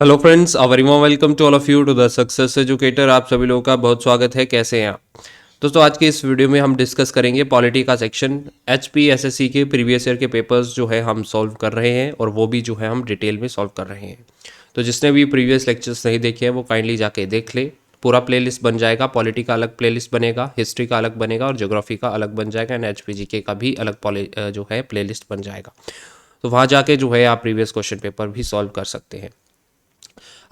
Hello friends, a very warm welcome to all of you to the success educator. आप सभी लोगों का बहुत स्वागत है। कैसे हैं आप दोस्तों? आज के इस वीडियो में हम डिस्कस करेंगे पॉलिटी का सेक्शन। एचपीएसएससी के प्रीवियस ईयर के पेपर्स जो है हम सॉल्व कर रहे हैं और वो भी जो है हम डिटेल में सॉल्व कर रहे हैं। तो जिसने भी प्रीवियस लेक्चर्स नहीं देखे हैं वो काइंडली जाके देख ले। पूरा प्लेलिस्ट बन जाएगा। पॉलिटी का अलग प्लेलिस्ट बनेगा, हिस्ट्री का अलग बनेगा और ज्योग्राफी का अलग बन जाएगा एंड एचपीजीके का भी अलग जो है प्लेलिस्ट बन जाएगा। तो वहाँ जाके जो है आप प्रीवियस क्वेश्चन पेपर भी सॉल्व कर सकते हैं।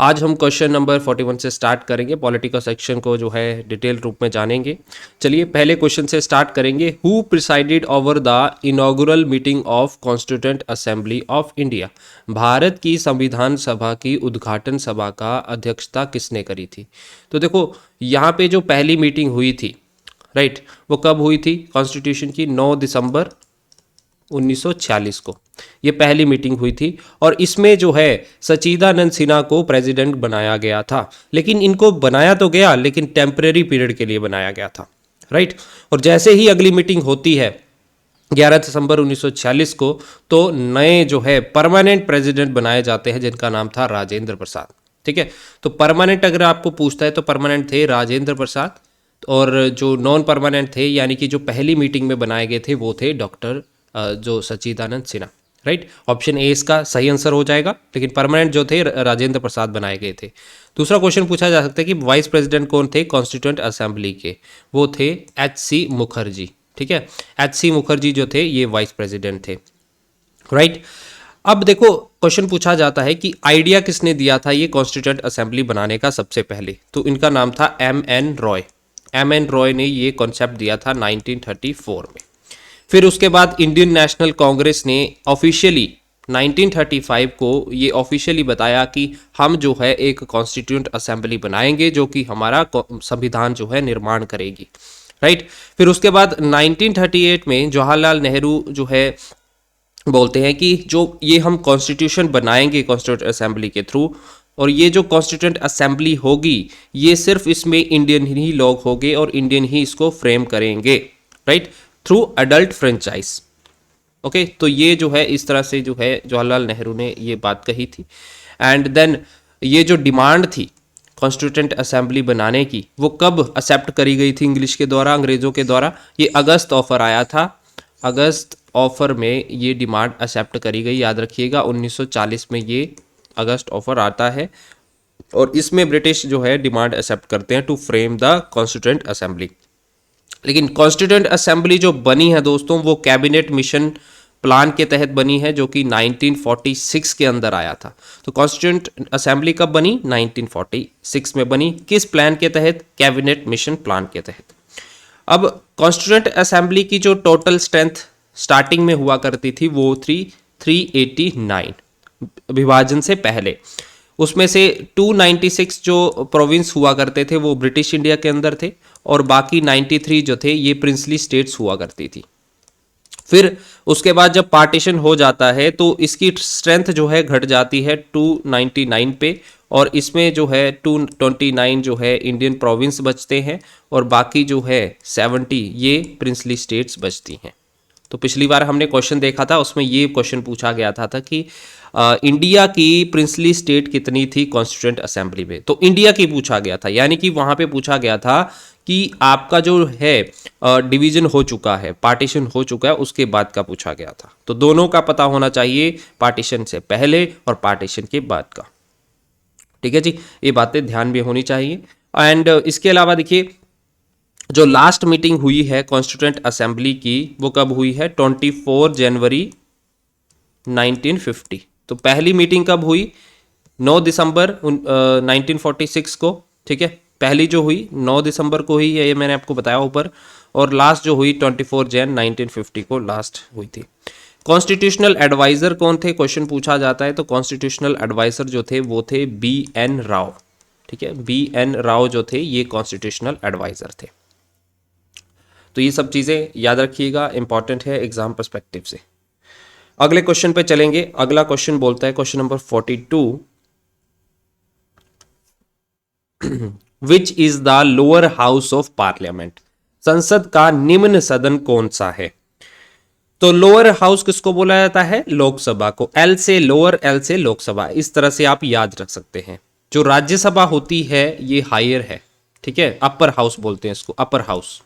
आज हम क्वेश्चन नंबर 41 से स्टार्ट करेंगे। पॉलिटिकल सेक्शन को जो है डिटेल रूप में जानेंगे। चलिए पहले क्वेश्चन से स्टार्ट करेंगे। Who presided over the inaugural meeting of constituent assembly of India? Bharat की संविधान सभा की उद्घाटन सभा का अध्यक्षता किसने करी थी? तो देखो, यहाँ पे जो पहली मीटिंग हुई थी, राइट, वो कब हुई थी? कॉन्स्टिट्यूशन की 9 दिसंबर 1946 को ये पहली मीटिंग हुई थी और इसमें जो है सच्चिदानंद सिन्हा को प्रेसिडेंट बनाया गया था। लेकिन इनको बनाया तो गया, लेकिन टेम्परेरी पीरियड के लिए बनाया गया था, राइट। और जैसे ही अगली मीटिंग होती है 11 दिसंबर 1946 को, तो नए जो है परमानेंट प्रेसिडेंट बनाए जाते हैं जिनका नाम था राजेंद्र प्रसाद। ठीक है, तो परमानेंट अगर आपको पूछता है तो परमानेंट थे राजेंद्र प्रसाद, और जो नॉन परमानेंट थे यानी कि जो पहली मीटिंग में बनाए गए थे वो थे डॉक्टर जो सच्चिदानंद सिन्हा, राइट। ऑप्शन ए इसका सही आंसर हो जाएगा। लेकिन परमानेंट जो थे राजेंद्र प्रसाद बनाए गए थे। दूसरा क्वेश्चन पूछा जा सकता है कि वाइस प्रेसिडेंट कौन थे कॉन्स्टिट्यूएंट असेंबली के? वो थे एच.सी. मुखर्जी। ठीक है, एच.सी. मुखर्जी जो थे ये वाइस प्रेसिडेंट थे, राइट। अब देखो, क्वेश्चन पूछा जाता है कि आइडिया किसने दिया था ये कॉन्स्टिट्यूएंट असेंबली बनाने का सबसे पहले? तो इनका नाम था एम.एन. रॉय। एम.एन. रॉय ने ये कॉन्सेप्ट दिया था 1934 में। फिर उसके बाद इंडियन नेशनल कांग्रेस ने ऑफिशियली 1935 को ये ऑफिशियली बताया कि हम जो है एक कॉन्स्टिट्यूएंट असेंबली बनाएंगे जो कि हमारा संविधान जो है निर्माण करेगी, राइट। फिर उसके बाद 1938 में जवाहरलाल नेहरू जो है बोलते हैं कि जो ये हम कॉन्स्टिट्यूशन बनाएंगे कॉन्स्टिट्यूएंट असेंबली के थ्रू, और ये जो कॉन्स्टिट्यूएंट असेंबली होगी ये सिर्फ इसमें इंडियन ही लोग होंगे और इंडियन ही इसको फ्रेम करेंगे, right, through adult franchise. Okay, तो ये जो है इस तरह से जो है जवाहरलाल नेहरू ने ये बात कही थी। एंड देन ये जो डिमांड थी कॉन्स्टिट्यूएंट असेंबली बनाने की वो कब एक्सेप्ट करी गई थी इंग्लिश के द्वारा, अंग्रेजों के द्वारा? ये अगस्त ऑफर आया था। अगस्त ऑफर में ये डिमांड एक्सेप्ट करी गई। याद रखिएगा 1940 में ये अगस्त ऑफर आता है और इसमें ब्रिटिश जो है डिमांड एक्सेप्ट करते हैं to frame the constituent assembly. लेकिन कॉन्स्टिट्यूएंट असेंबली जो बनी है दोस्तों वो कैबिनेट मिशन प्लान के तहत बनी है जो कि 1946 के अंदर आया था। तो कॉन्स्टिट्यूएंट असेंबली कब बनी? 1946 में बनी। किस प्लान के तहत? कैबिनेट मिशन प्लान के तहत। अब कॉन्स्टिट्यूएंट असेंबली की जो टोटल स्ट्रेंथ स्टार्टिंग में हुआ करती थी वो थी 389 विभाजन से पहले। उसमें से 296 जो प्रोविंस हुआ करते थे वो ब्रिटिश इंडिया के अंदर थे और बाकी 93 जो थे ये प्रिंसली स्टेट्स हुआ करती थी। फिर उसके बाद जब पार्टीशन हो जाता है तो इसकी स्ट्रेंथ जो है घट जाती है 299 पे, और इसमें जो है 229 जो है इंडियन प्रोविंस बचते हैं और बाकी जो है 70 ये प्रिंसली स्टेट्स बचती हैं। तो पिछली बार हमने क्वेश्चन देखा था उसमें ये क्वेश्चन पूछा गया था कि इंडिया की प्रिंसली स्टेट कितनी थी कॉन्स्टिट्यूएंट असेंबली में? तो इंडिया की पूछा गया था, यानी कि वहां पे पूछा गया था कि आपका जो है डिवीजन हो चुका है, पार्टीशन हो चुका है, उसके बाद का पूछा गया था। तो दोनों का पता होना चाहिए, पार्टीशन से पहले और पार्टीशन के बाद का। ठीक है जी, ये बातें ध्यान में होनी चाहिए। एंड इसके अलावा देखिए, जो लास्ट मीटिंग हुई है कॉन्स्टिट्यूएंट असेंबली की वो कब हुई है? 24 जनवरी 1950। तो पहली मीटिंग कब हुई? 9 दिसंबर 1946 को। ठीक है, पहली जो हुई 9 दिसंबर को हुई है, ये मैंने आपको बताया ऊपर, और लास्ट जो हुई 24 जन 1950 को लास्ट हुई थी। कॉन्स्टिट्यूशनल एडवाइजर कौन थे? क्वेश्चन पूछा जाता है। तो कॉन्स्टिट्यूशनल एडवाइजर जो थे वो थे बी.एन. राव। ठीक है, बी.एन. राव जो थे ये कॉन्स्टिट्यूशनल एडवाइजर थे। तो ये सब चीज़ें याद रखिएगा, इंपॉर्टेंट है एग्जाम पर्सपेक्टिव से। अगले क्वेश्चन पे चलेंगे। अगला क्वेश्चन बोलता है, question number 42, which is the lower house of parliament? संसद का निम्न सदन कौन सा है? तो लोअर हाउस किसको बोला जाता है? लोकसभा को। एल से लोअर, एल से लोकसभा, इस तरह से आप याद रख सकते हैं। जो राज्यसभा होती है ये हायर है, ठीक है, अपर हाउस बोलते हैं इसको, अपर हाउस,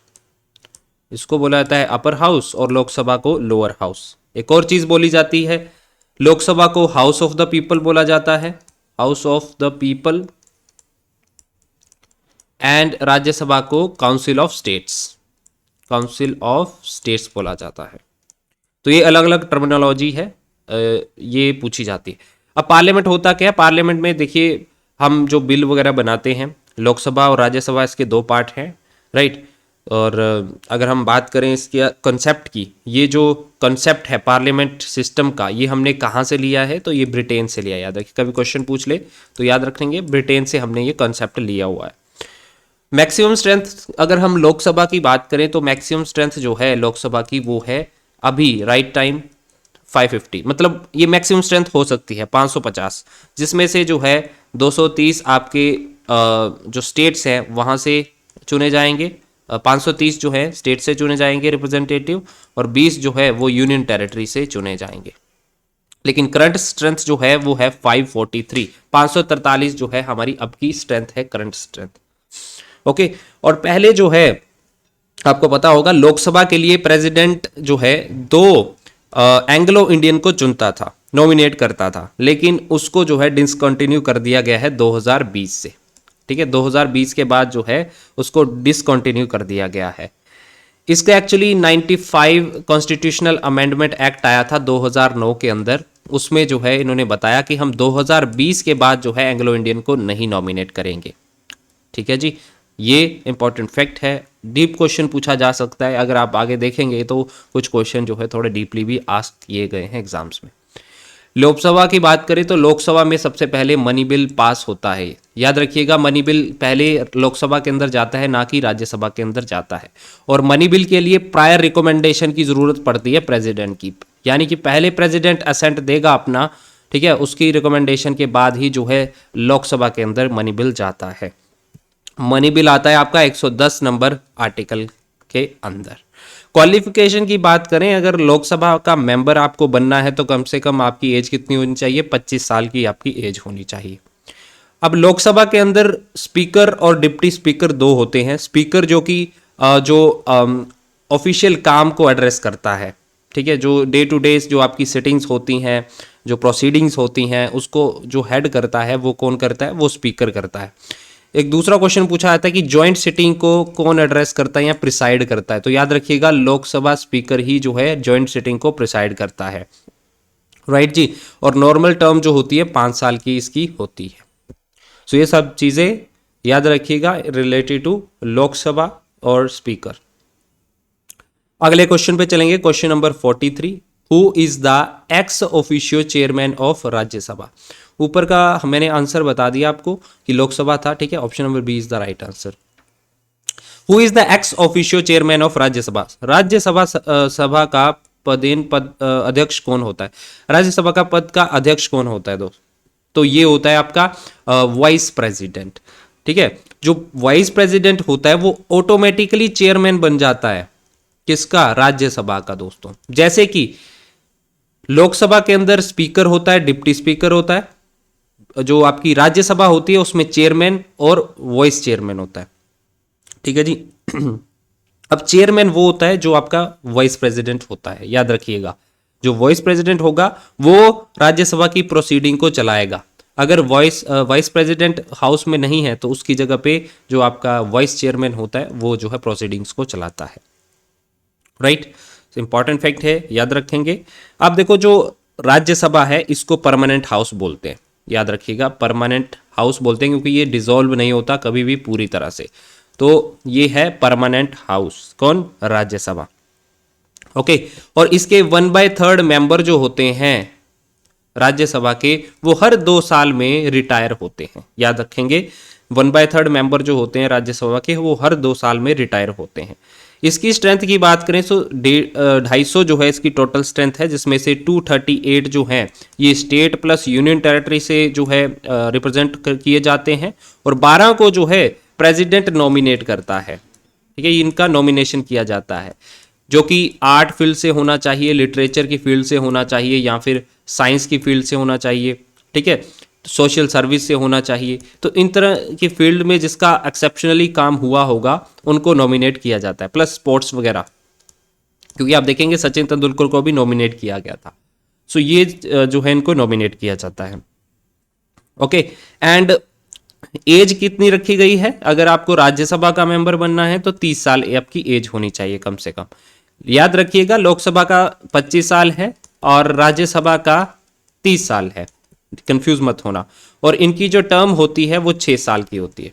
इसको बोला जाता है अपर हाउस, और लोकसभा को लोअर हाउस। एक और चीज बोली जाती है, लोकसभा को हाउस ऑफ द पीपल बोला जाता है, house of the people, and Rajya Sabha को council of states, council of states बोला जाता है। तो ये अलग अलग टर्मिनोलॉजी है, ये पूछी जाती है। अब पार्लियामेंट होता क्या है? पार्लियामेंट में देखिए हम जो बिल वगैरह बनाते हैं, लोकसभा और राज्यसभा इसके दो पार्ट हैं, राइट। और अगर हम बात करें इसके कॉन्सेप्ट की, ये जो कॉन्सेप्ट है पार्लियामेंट सिस्टम का, ये हमने कहाँ से लिया है? तो ये ब्रिटेन से लिया है। याद रखिए, कभी क्वेश्चन पूछ ले तो याद रखेंगे, ब्रिटेन से हमने ये कॉन्सेप्ट लिया हुआ है। मैक्सिमम स्ट्रेंथ अगर हम लोकसभा की बात करें तो मैक्सिमम स्ट्रेंथ जो है लोकसभा की वो है अभी राइट टाइम 550, मतलब ये मैक्सिमम स्ट्रेंथ हो सकती है 550, जिसमें से जो है 230 आपके जो स्टेट्स हैं वहाँ से चुने जाएंगे, 530 जो है स्टेट से चुने जाएंगे रिप्रेजेंटेटिव, और 20 जो है वो यूनियन टेरिटरी से चुने जाएंगे। लेकिन करंट स्ट्रेंथ जो है वो है 543, 543 जो है हमारी अब की स्ट्रेंथ है, करंट स्ट्रेंथ। ओके, और पहले जो है आपको पता होगा लोकसभा के लिए प्रेसिडेंट जो है दो एंग्लो इंडियन को चुनता था, नॉमिनेट करता था, लेकिन उसको जो है डिसकंटिन्यू कर दिया गया है 2020 से, ठीक है, 2020 के बाद जो है उसको डिसकंटिन्यू कर दिया गया है। इसका एक्चुअली 95 कॉन्स्टिट्यूशनल अमेंडमेंट एक्ट आया था 2009 के अंदर, उसमें जो है इन्होंने बताया कि हम 2020 के बाद जो है एंग्लो इंडियन को नहीं नॉमिनेट करेंगे, ठीक है जी। ये इंपॉर्टेंट फैक्ट है, डीप क्वेश्चन पूछा जा सकता है, अगर आप आगे देखेंगे तो कुछ क्वेश्चन जो है थोड़े डीपली भी आस्क किए गए हैं एग्जाम्स में। लोकसभा की बात करें तो लोकसभा में सबसे पहले मनी बिल पास होता है, याद रखिएगा, मनी बिल पहले लोकसभा के अंदर जाता है, ना कि राज्यसभा के अंदर जाता है। और मनी बिल के लिए प्रायर रिकमेंडेशन की जरूरत पड़ती है प्रेसिडेंट की, यानी कि पहले प्रेसिडेंट असेंट देगा अपना, ठीक है, उसकी रिकमेंडेशन के बाद ही जो है लोकसभा के अंदर मनी बिल जाता है। मनी बिल आता है आपका 110 नंबर आर्टिकल के अंदर। क्वालिफिकेशन की बात करें, अगर लोकसभा का मेंबर आपको बनना है तो कम से कम आपकी एज कितनी होनी चाहिए? 25 साल की आपकी एज होनी चाहिए। अब लोकसभा के अंदर स्पीकर और डिप्टी स्पीकर दो होते हैं। स्पीकर जो कि जो ऑफिशियल काम को एड्रेस करता है, ठीक है, जो डे टू डे जो आपकी सिटिंग्स होती हैं, जो प्रोसीडिंग्स होती हैं, उसको जो हेड करता है वो कौन करता है? वो स्पीकर करता है। एक दूसरा क्वेश्चन पूछा जाता है कि जॉइंट सिटिंग को कौन एड्रेस करता है या प्रिसाइड करता है? तो याद रखिएगा लोकसभा स्पीकर ही जो है जॉइंट सिटिंग को प्रिसाइड करता है, राइट जी। और नॉर्मल टर्म जो होती है 5 साल की इसकी होती है। सो ये सब चीजें याद रखिएगा रिलेटेड टू लोकसभा और स्पीकर। अगले क्वेश्चन पे चलेंगे, question number 43, who is the ex officio chairman of Rajya Sabha? ऊपर का मैंने आंसर बता दिया आपको कि लोकसभा था, ठीक है, option number B is the right answer. Who is the ex officio chairman of Rajya Sabha? Rajya Sabha सभा का अध्यक्ष कौन होता है? राज्यसभा का पद का अध्यक्ष कौन होता है दोस्त? तो ये होता है आपका वाइस प्रेसिडेंट, ठीक है। जो वाइस प्रेसिडेंट होता है वो ऑटोमेटिकली चेयरमैन बन जाता है, किसका? राज्यसभा का दोस्तों। जैसे कि लोकसभा के अंदर स्पीकर होता है, डिप्टी स्पीकर होता है, जो आपकी राज्यसभा होती है उसमें चेयरमैन और वाइस चेयरमैन होता है, ठीक है जी। अब चेयरमैन वो होता है जो आपका वाइस प्रेसिडेंट होता है, याद रखिएगा, जो वाइस प्रेसिडेंट होगा वो राज्यसभा की प्रोसीडिंग को चलाएगा। अगर वाइस प्रेसिडेंट हाउस में नहीं है तो उसकी जगह पे जो आपका वाइस चेयरमैन होता है वो जो है प्रोसीडिंग्स को चलाता है, राइट। इंपॉर्टेंट फैक्ट है, याद रखेंगे। अब देखो जो राज्यसभा है इसको परमानेंट हाउस बोलते हैं, याद रखिएगा, परमानेंट हाउस बोलते हैं क्योंकि ये डिसॉल्व नहीं होता कभी भी पूरी तरह से, तो ये है परमानेंट हाउस, कौन? राज्यसभा, ओके। और इसके 1/3 मेंबर जो होते हैं राज्यसभा के वो हर 2 साल में रिटायर होते हैं, याद रखेंगे। 1/3 मेंबर जो होते हैं राज्यसभा के वो हर 2 साल में रिटायर होते हैं। इसकी स्ट्रेंथ की बात करें तो 250 जो है इसकी टोटल स्ट्रेंथ है, जिसमें से 238 जो हैं ये स्टेट प्लस यूनियन टेरिटरी से जो है रिप्रेजेंट किए जाते हैं, और 12 को जो है प्रेसिडेंट नॉमिनेट करता है, ठीक है, इनका नॉमिनेशन किया जाता है। जो कि आर्ट फील्ड से होना चाहिए, लिटरेचर की फील्ड से होना चाहिए, या फिर साइंस की फील्ड से होना चाहिए, ठीक है, सोशल सर्विस से होना चाहिए। तो इन तरह की फील्ड में जिसका एक्सेप्शनली काम हुआ होगा उनको नॉमिनेट किया जाता है, प्लस स्पोर्ट्स वगैरह, क्योंकि आप देखेंगे सचिन तेंदुलकर को भी नॉमिनेट किया गया था। सो ये जो है इनको नॉमिनेट किया जाता है। ओके, एंड एज कितनी रखी गई है? अगर आपको राज्यसभा का मेंबर बनना है तो 30 साल आपकी एज होनी चाहिए कम से कम। याद रखिएगा, लोकसभा का 25 साल है और राज्यसभा का 30 साल है, कंफ्यूज मत होना। और इनकी जो टर्म होती है वो 6 साल की होती है,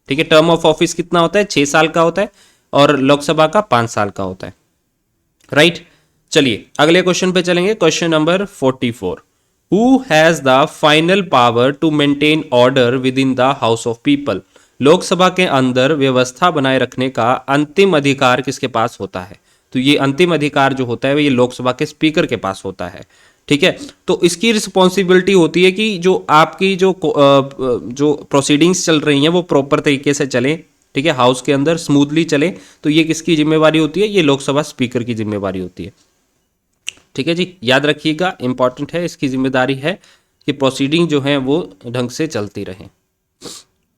ठीक है। टर्म ऑफ ऑफिस कितना होता है? 6 साल का होता है, और लोकसभा का 5 साल का होता है, राइट। चलिए अगले क्वेश्चन पे चलेंगे, question number 44। Who has the final power to maintain order within the House of People? Lok Sabha के अंदर व्यवस्था बनाए रखने का अंतिम अधिकार किसके पास होता है? तो ये अंतिम अधिकार जो होता है ये लोकसभा के स्पीकर के पास होता है, ठीक है। तो इसकी रिस्पॉन्सिबिलिटी होती है कि जो आपकी जो प्रोसीडिंग्स चल रही हैं वो प्रॉपर तरीके से चलें, ठीक है, हाउस के अंदर स्मूथली चले। तो ये किसकी जिम्मेवारी होती है? ये लोकसभा स्पीकर की जिम्मेवारी होती है, ठीक है जी। याद रखिएगा, इंपॉर्टेंट है, इसकी जिम्मेदारी है कि प्रोसीडिंग जो है वो ढंग से चलती रहे।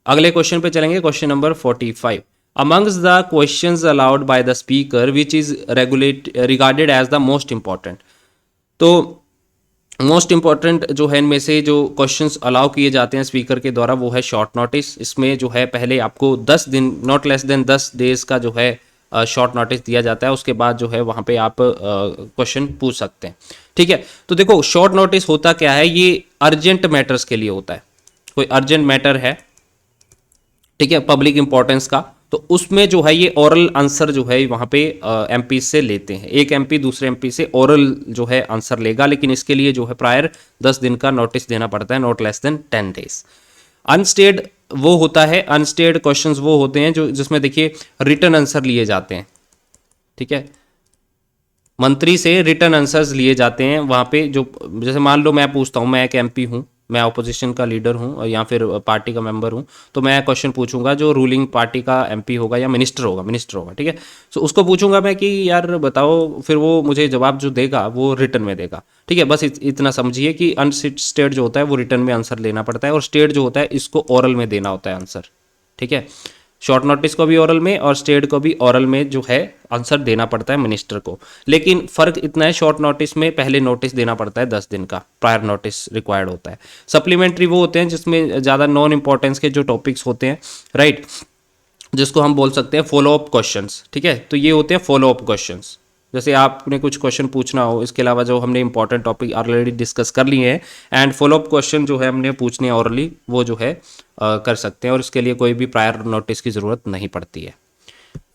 अगले क्वेश्चन पे चलेंगे, question number 45। Amongst the questions allowed by the speaker which is regarded as the most important. तो मोस्ट इंपॉर्टेंट जो है इनमें से जो क्वेश्चंस अलाउ किए जाते हैं स्पीकर के द्वारा वो है शॉर्ट नोटिस। इसमें जो है पहले आपको 10 दिन, नॉट लेस देन 10 डेज का जो है शॉर्ट नोटिस दिया जाता है। उसके बाद जो है वहाँ पे आप क्वेश्चन पूछ सकते हैं, ठीक है। तो देखो शॉर्ट नोटिस होता क्या है, ये अर्जेंट मैटर्स के लिए होता है। कोई अर्जेंट मैटर है, ठीक है, पब्लिक इंपॉर्टेंस का, तो उसमें जो है ये ओरल आंसर जो है वहाँ पे एमपी से लेते हैं। एक एमपी दूसरे एमपी से ओरल जो है आंसर लेगा, लेकिन इसके लिए जो है प्रायर 10 दिन का नोटिस देना पड़ता है, not less than 10 days. Unstated वो होता है, अनस्टेड क्वेश्चंस वो होते हैं जो जिसमें देखिए रिटर्न आंसर लिए जाते हैं, ठीक है, मंत्री से रिटर्न आंसर्स लिए जाते हैं वहाँ पे। जो जैसे मान लो मैं पूछता हूँ, मैं एक एमपी हूँ, मैं अपोजिशन का लीडर हूँ या फिर पार्टी का मेंबर हूँ, तो मैं क्वेश्चन पूछूंगा जो रूलिंग पार्टी का एमपी होगा या मिनिस्टर होगा, ठीक है। सो उसको पूछूंगा मैं कि यार बताओ, फिर वो मुझे जवाब जो देगा वो रिटर्न में देगा, ठीक है। बस इतना समझिए कि अनस्टेड जो होता है वो रिटर्न में आंसर लेना पड़ता है, और स्टेट जो होता है इसको ओरल में देना होता है आंसर, ठीक है। शॉर्ट नोटिस को भी ओरल में और स्टेट को भी ओरल में जो है आंसर देना पड़ता है मिनिस्टर को। लेकिन फर्क इतना है, शॉर्ट नोटिस में पहले नोटिस देना पड़ता है 10 दिन का, प्रायर नोटिस रिक्वायर्ड होता है। सप्लीमेंट्री वो होते हैं जिसमें ज़्यादा नॉन इंपॉर्टेंस के जो टॉपिक्स होते हैं, राइट, जिसको हम बोल सकते हैं फॉलो अप क्वेश्चंस, ठीक है। तो ये होते हैं फॉलो अप क्वेश्चंस। जैसे आपने कुछ क्वेश्चन पूछना हो, इसके अलावा जो हमने इंपॉर्टेंट टॉपिक ऑलरेडी डिस्कस कर लिए हैं, एंड फॉलो अप क्वेश्चन जो है हमने पूछने ऑरली वो जो है कर सकते हैं, और इसके लिए कोई भी प्रायर नोटिस की ज़रूरत नहीं पड़ती है।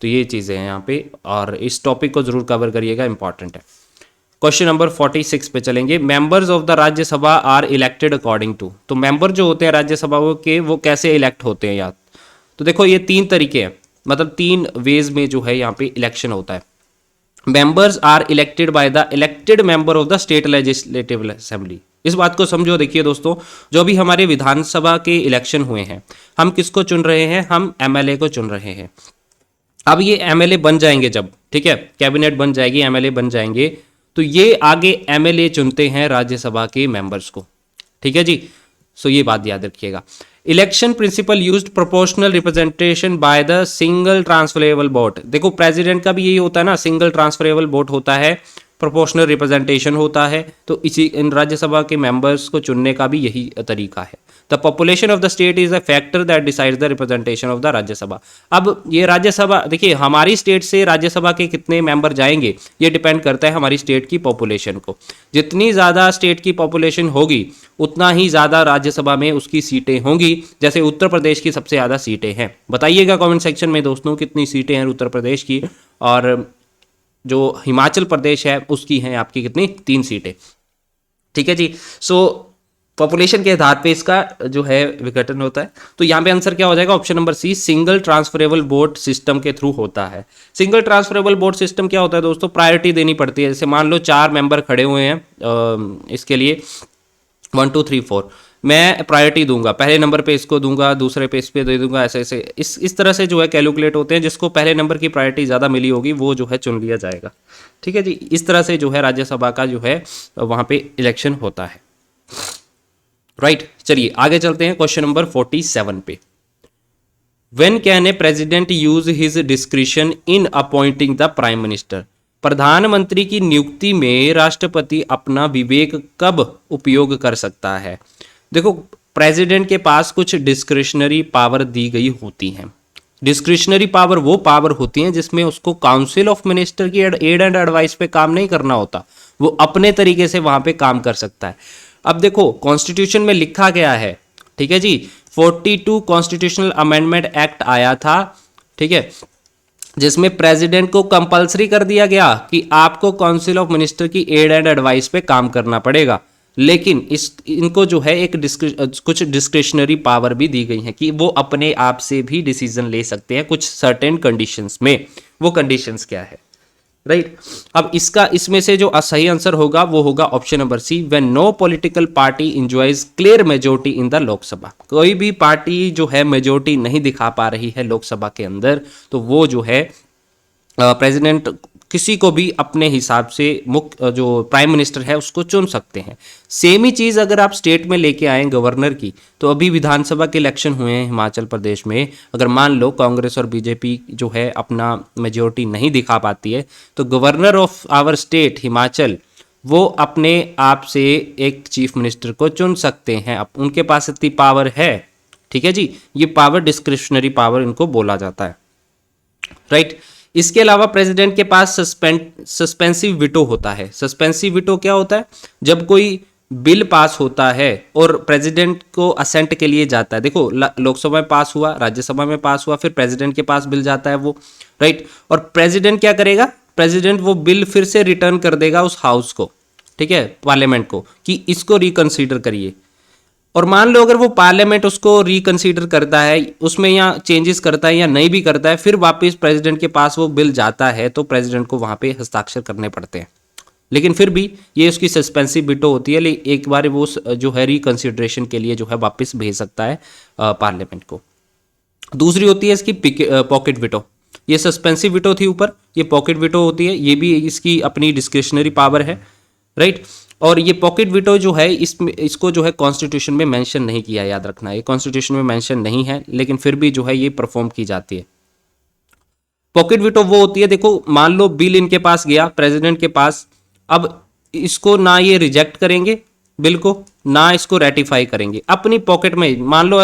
तो ये चीज़ें हैं यहाँ पे, और इस टॉपिक को ज़रूर कवर करिएगा, इंपॉर्टेंट है। क्वेश्चन नंबर 46 पे चलेंगे। Members of the Rajya Sabha are elected according to. तो मेंबर जो होते हैं राज्यसभा के वो कैसे इलेक्ट होते हैं यार? तो देखो ये 3 तरीके हैं, मतलब 3 वेज में जो है यहाँ पे इलेक्शन होता है। Members are elected by the elected member of the state legislative assembly. इस बात को समझो, देखिए दोस्तों, जो भी हमारे विधानसभा के इलेक्शन हुए हैं, हम किसको चुन रहे हैं? हम एमएलए को चुन रहे हैं। अब ये एमएलए बन जाएंगे जब, ठीक है, कैबिनेट बन जाएगी, एमएलए बन जाएंगे, तो ये आगे एमएलए चुनते हैं राज्यसभा के मेंबर्स को, ठीक है जी। सो ये बात याद रखिएगा। Election principle used proportional representation by the single transferable vote. देखो प्रेसिडेंट का भी यही होता है ना, सिंगल ट्रांसफरेबल वोट होता है, प्रोपोर्शनल रिप्रेजेंटेशन होता है। तो इसी इन राज्यसभा के मेंबर्स को चुनने का भी यही तरीका है। The population of the state is a factor that decides the representation of the Rajya Sabha. अब ये राज्यसभा, देखिए हमारी स्टेट से राज्यसभा के कितने मेंबर जाएंगे ये डिपेंड करता है हमारी स्टेट की पॉपुलेशन को। जितनी ज़्यादा स्टेट की पॉपुलेशन होगी उतना ही ज़्यादा राज्यसभा में उसकी सीटें होंगी। जैसे उत्तर प्रदेश की सबसे ज़्यादा सीटें हैं, बताइएगा कमेंट सेक्शन में दोस्तों कितनी सीटें हैं उत्तर प्रदेश की, और जो हिमाचल प्रदेश है उसकी हैं आपकी कितनी? 3 सीटें, ठीक है जी। सो पॉपुलेशन के आधार पे इसका जो है विघटन होता है। तो यहाँ पे आंसर क्या हो जाएगा? Option number C, single transferable vote system के थ्रू होता है। सिंगल ट्रांसफरेबल वोट सिस्टम क्या होता है दोस्तों? प्रायोरिटी देनी पड़ती है। जैसे मान लो 4 मेंबर खड़े हुए हैं इसके लिए 1 2 3 4, मैं प्रायोरिटी दूंगा, पहले नंबर पे इसको दूंगा, दूसरे पे इस पे दे दूंगा, ऐसे ऐसे इस तरह से जो है कैलकुलेट होते हैं। जिसको पहले नंबर की प्रायोरिटी ज़्यादा मिली होगी वो जो है चुन लिया जाएगा। ठीक है जी, इस तरह से जो है राज्यसभा का जो है वहाँ पे इलेक्शन होता है। राइट, चलिए आगे चलते हैं क्वेश्चन नंबर 47 पे। When can a president use his discretion in appointing the prime minister? प्रधानमंत्री की नियुक्ति में राष्ट्रपति अपना विवेक कब उपयोग कर सकता है? देखो, प्रेसिडेंट के पास कुछ डिस्क्रिशनरी पावर दी गई होती हैं। डिस्क्रिशनरी पावर वो पावर होती हैं जिसमें उसको काउंसिल ऑफ मिनिस्टर की एड एंड एडवाइस पे काम नहीं करना होता, वो अपने तरीके से वहां पे काम कर सकता है। अब देखो, कॉन्स्टिट्यूशन में लिखा गया है, ठीक है जी, 42 कॉन्स्टिट्यूशनल अमेंडमेंट एक्ट आया था, ठीक है, जिसमें प्रेसिडेंट को कंपलसरी कर दिया गया कि आपको काउंसिल ऑफ मिनिस्टर की एड एंड एडवाइस पे काम करना पड़ेगा। लेकिन इनको जो है कुछ डिस्क्रिशनरी पावर भी दी गई है कि वो अपने आप से भी डिसीजन ले सकते हैं कुछ सर्टेन कंडीशंस में। वो कंडीशंस क्या है? राइट, अब इसमें से जो सही आंसर होगा वो होगा option number C, when no political party enjoys clear majority in the Lok Sabha. कोई भी पार्टी जो है मेजोरिटी नहीं दिखा पा रही है लोकसभा के अंदर, तो वो जो है प्रेसिडेंट किसी को भी अपने हिसाब से मुख्य जो प्राइम मिनिस्टर है उसको चुन सकते हैं। सेम ही चीज़ अगर आप स्टेट में लेके आए गवर्नर की, तो अभी विधानसभा के इलेक्शन हुए हैं हिमाचल प्रदेश में, अगर मान लो कांग्रेस और बीजेपी जो है अपना मेजोरिटी नहीं दिखा पाती है, तो governor of our state Himachal वो अपने आप से एक चीफ मिनिस्टर को चुन सकते हैं। अब उनके पास इतनी पावर है, ठीक है जी, ये पावर डिस्क्रिशनरी पावर इनको बोला जाता है। राइट, इसके अलावा प्रेसिडेंट के पास सस्पेंसिव विटो होता है। सस्पेंसिव विटो क्या होता है? जब कोई बिल पास होता है और प्रेसिडेंट को असेंट के लिए जाता है, देखो लोकसभा में पास हुआ, राज्यसभा में पास हुआ, फिर प्रेसिडेंट के पास बिल जाता है वो, राइट, और प्रेसिडेंट क्या करेगा? प्रेसिडेंट वो बिल फिर से रिटर्न कर देगा उस हाउस को, ठीक है, पार्लियामेंट को, कि इसको रिकंसीडर करिए। और मान लो अगर वो पार्लियामेंट उसको रिकंसीडर करता है, उसमें या चेंजेस करता है या नहीं भी करता है, फिर वापस प्रेसिडेंट के पास वो बिल जाता है, तो प्रेसिडेंट को वहां पे हस्ताक्षर करने पड़ते हैं। लेकिन फिर भी ये उसकी सस्पेंसिव विटो होती है, लेकिन एक बार वो जो है रिकंसिडरेशन के लिए जो है वापस भेज सकता है पार्लियामेंट को। दूसरी होती है इसकी पॉकेट विटो। ये सस्पेंसिव विटो थी ऊपर, ये पॉकेट विटो होती है, ये भी इसकी अपनी डिस्क्रिशनरी पावर है। राइट, और ये पॉकेट विटो जो है इसको जो है कॉन्स्टिट्यूशन में मेंशन नहीं किया, याद रखना, ये कॉन्स्टिट्यूशन में मेंशन नहीं है, लेकिन फिर भी जो है ये परफॉर्म की जाती है। पॉकेट विटो वो होती है, देखो मान लो बिल इनके पास गया प्रेसिडेंट के पास, अब इसको ना ये रिजेक्ट करेंगे बिल को, ना इसको रेटिफाई करेंगे, अपनी पॉकेट में, मान लो